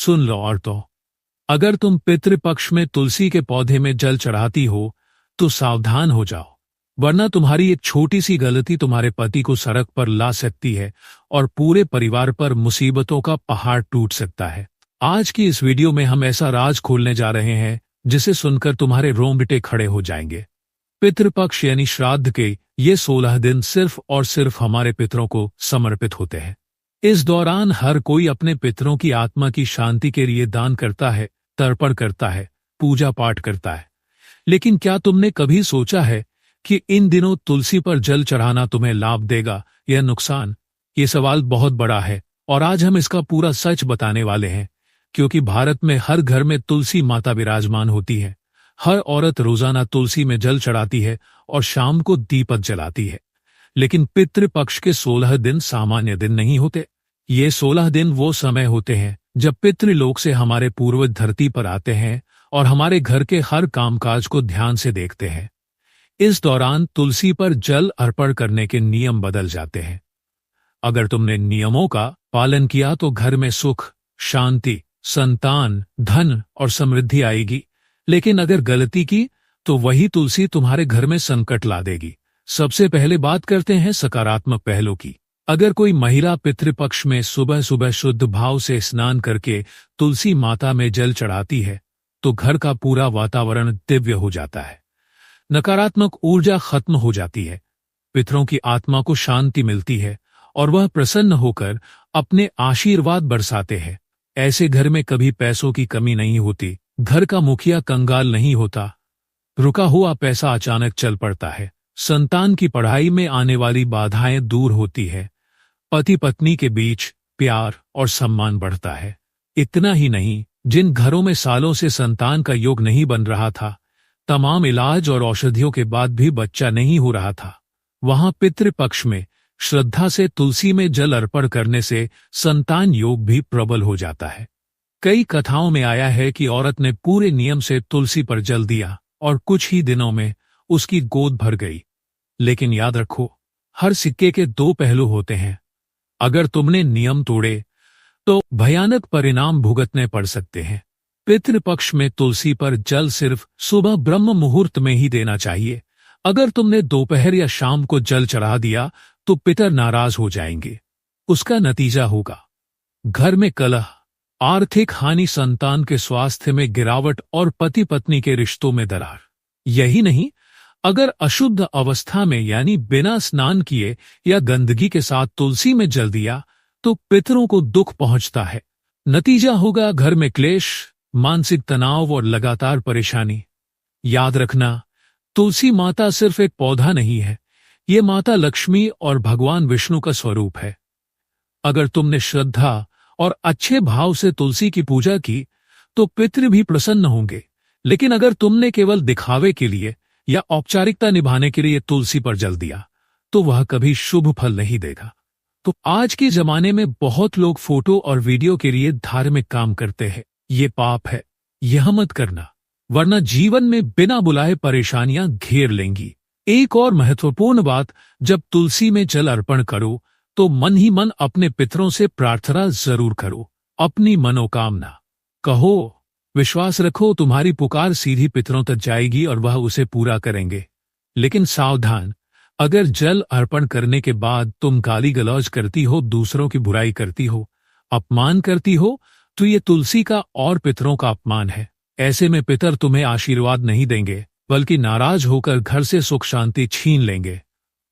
सुन लो औरतों, अगर तुम पितृपक्ष में तुलसी के पौधे में जल चढ़ाती हो तो सावधान हो जाओ, वरना तुम्हारी एक छोटी सी गलती तुम्हारे पति को सड़क पर ला सकती है और पूरे परिवार पर मुसीबतों का पहाड़ टूट सकता है। आज की इस वीडियो में हम ऐसा राज खोलने जा रहे हैं जिसे सुनकर तुम्हारे रोंगटे खड़े हो जाएंगे। पितृपक्ष यानी श्राद्ध के ये 16 दिन सिर्फ और सिर्फ हमारे पितरों को समर्पित होते हैं। इस दौरान हर कोई अपने पितरों की आत्मा की शांति के लिए दान करता है, तर्पण करता है, पूजा पाठ करता है। लेकिन क्या तुमने कभी सोचा है कि इन दिनों तुलसी पर जल चढ़ाना तुम्हें लाभ देगा या नुकसान? ये सवाल बहुत बड़ा है और आज हम इसका पूरा सच बताने वाले हैं, क्योंकि भारत में हर घर में तुलसी माता विराजमान होती है। हर औरत रोजाना तुलसी में जल चढ़ाती है और शाम को दीपक जलाती है। लेकिन पितृपक्ष के 16 दिन सामान्य दिन नहीं होते। ये 16 दिन वो समय होते हैं जब पितृलोक से हमारे पूर्वज धरती पर आते हैं और हमारे घर के हर कामकाज को ध्यान से देखते हैं। इस दौरान तुलसी पर जल अर्पण करने के नियम बदल जाते हैं। अगर तुमने नियमों का पालन किया तो घर में सुख, शांति, संतान, धन और समृद्धि आएगी। लेकिन अगर गलती की तो वही तुलसी तुम्हारे घर में संकट ला देगी। सबसे पहले बात करते हैं सकारात्मक पहलू की। अगर कोई महिला पितृपक्ष में सुबह सुबह शुद्ध भाव से स्नान करके तुलसी माता में जल चढ़ाती है तो घर का पूरा वातावरण दिव्य हो जाता है। नकारात्मक ऊर्जा खत्म हो जाती है, पितरों की आत्मा को शांति मिलती है और वह प्रसन्न होकर अपने आशीर्वाद बरसाते हैं। ऐसे घर में कभी पैसों की कमी नहीं होती, घर का मुखिया कंगाल नहीं होता, रुका हुआ पैसा अचानक चल पड़ता है, संतान की पढ़ाई में आने वाली बाधाएं दूर होती है, पति पत्नी के बीच प्यार और सम्मान बढ़ता है। इतना ही नहीं, जिन घरों में सालों से संतान का योग नहीं बन रहा था, तमाम इलाज और औषधियों के बाद भी बच्चा नहीं हो रहा था, वहां पितृपक्ष में श्रद्धा से तुलसी में जल अर्पण करने से संतान योग भी प्रबल हो जाता है। कई कथाओं में आया है कि औरत ने पूरे नियम से तुलसी पर जल दिया और कुछ ही दिनों में उसकी गोद भर गई। लेकिन याद रखो, हर सिक्के के दो पहलू होते हैं। अगर तुमने नियम तोड़े तो भयानक परिणाम भुगतने पड़ सकते हैं। पितृपक्ष में तुलसी पर जल सिर्फ सुबह ब्रह्म मुहूर्त में ही देना चाहिए। अगर तुमने दोपहर या शाम को जल चढ़ा दिया तो पितर नाराज हो जाएंगे। उसका नतीजा होगा घर में कलह, आर्थिक हानि, संतान के स्वास्थ्य में गिरावट और पति पत्नी के रिश्तों में दरार। यही नहीं, अगर अशुद्ध अवस्था में यानी बिना स्नान किए या गंदगी के साथ तुलसी में जल दिया तो पितरों को दुख पहुंचता है। नतीजा होगा घर में क्लेश, मानसिक तनाव और लगातार परेशानी। याद रखना, तुलसी माता सिर्फ एक पौधा नहीं है, ये माता लक्ष्मी और भगवान विष्णु का स्वरूप है। अगर तुमने श्रद्धा और अच्छे भाव से तुलसी की पूजा की तो पितृ भी प्रसन्न होंगे। लेकिन अगर तुमने केवल दिखावे के लिए या औपचारिकता निभाने के लिए तुलसी पर जल दिया तो वह कभी शुभ फल नहीं देगा। तो आज के जमाने में बहुत लोग फोटो और वीडियो के लिए धार्मिक काम करते हैं। ये पाप है, यह मत करना, वरना जीवन में बिना बुलाए परेशानियां घेर लेंगी। एक और महत्वपूर्ण बात, जब तुलसी में जल अर्पण करो तो मन ही मन अपने पितरों से प्रार्थना जरूर करो। अपनी मनोकामना कहो, विश्वास रखो, तुम्हारी पुकार सीधी पितरों तक जाएगी और वह उसे पूरा करेंगे। लेकिन सावधान, अगर जल अर्पण करने के बाद तुम गाली गलौज करती हो, दूसरों की बुराई करती हो, अपमान करती हो, तो ये तुलसी का और पितरों का अपमान है। ऐसे में पितर तुम्हें आशीर्वाद नहीं देंगे, बल्कि नाराज होकर घर से सुख शांति छीन लेंगे।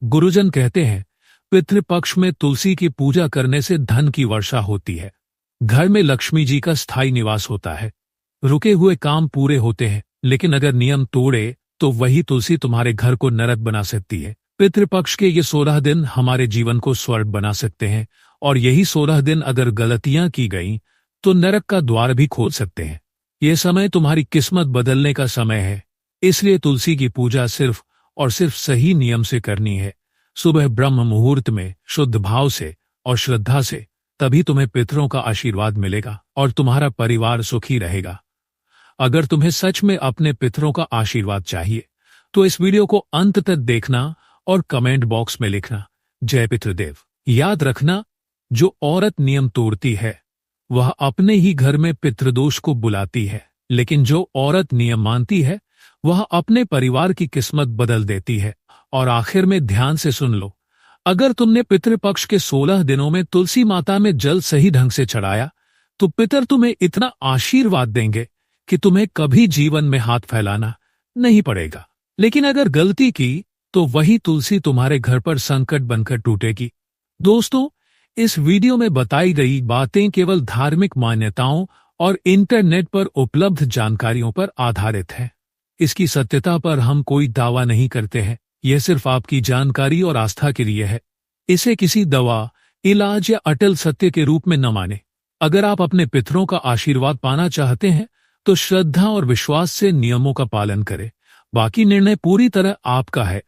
गुरुजन कहते हैं, पितृपक्ष में तुलसी की पूजा करने से धन की वर्षा होती है, घर में लक्ष्मी जी का स्थायी निवास होता है, रुके हुए काम पूरे होते हैं। लेकिन अगर नियम तोड़े तो वही तुलसी तुम्हारे घर को नरक बना सकती है। पितृपक्ष के ये 16 दिन हमारे जीवन को स्वर्ग बना सकते हैं और यही 16 दिन अगर गलतियां की गई तो नरक का द्वार भी खोल सकते हैं। ये समय तुम्हारी किस्मत बदलने का समय है, इसलिए तुलसी की पूजा सिर्फ और सिर्फ सही नियम से करनी है। सुबह ब्रह्म मुहूर्त में शुद्ध भाव से और श्रद्धा से, तभी तुम्हें पितरों का आशीर्वाद मिलेगा और तुम्हारा परिवार सुखी रहेगा। अगर तुम्हें सच में अपने पितरों का आशीर्वाद चाहिए तो इस वीडियो को अंत तक देखना और कमेंट बॉक्स में लिखना, जय पितृदेव। याद रखना, जो औरत नियम तोड़ती है वह अपने ही घर में पितृदोष को बुलाती है, लेकिन जो औरत नियम मानती है वह अपने परिवार की किस्मत बदल देती है। और आखिर में ध्यान से सुन लो, अगर तुमने पितृपक्ष के 16 दिनों में तुलसी माता में जल सही ढंग से चढ़ाया तो पितर तुम्हें इतना आशीर्वाद देंगे कि तुम्हें कभी जीवन में हाथ फैलाना नहीं पड़ेगा। लेकिन अगर गलती की तो वही तुलसी तुम्हारे घर पर संकट बनकर टूटेगी। दोस्तों, इस वीडियो में बताई गई बातें केवल धार्मिक मान्यताओं और इंटरनेट पर उपलब्ध जानकारियों पर आधारित है। इसकी सत्यता पर हम कोई दावा नहीं करते हैं, यह सिर्फ आपकी जानकारी और आस्था के लिए है। इसे किसी दवा, इलाज या अटल सत्य के रूप में न माने। अगर आप अपने पितरों का आशीर्वाद पाना चाहते हैं तो श्रद्धा और विश्वास से नियमों का पालन करें। बाकी निर्णय पूरी तरह आपका है।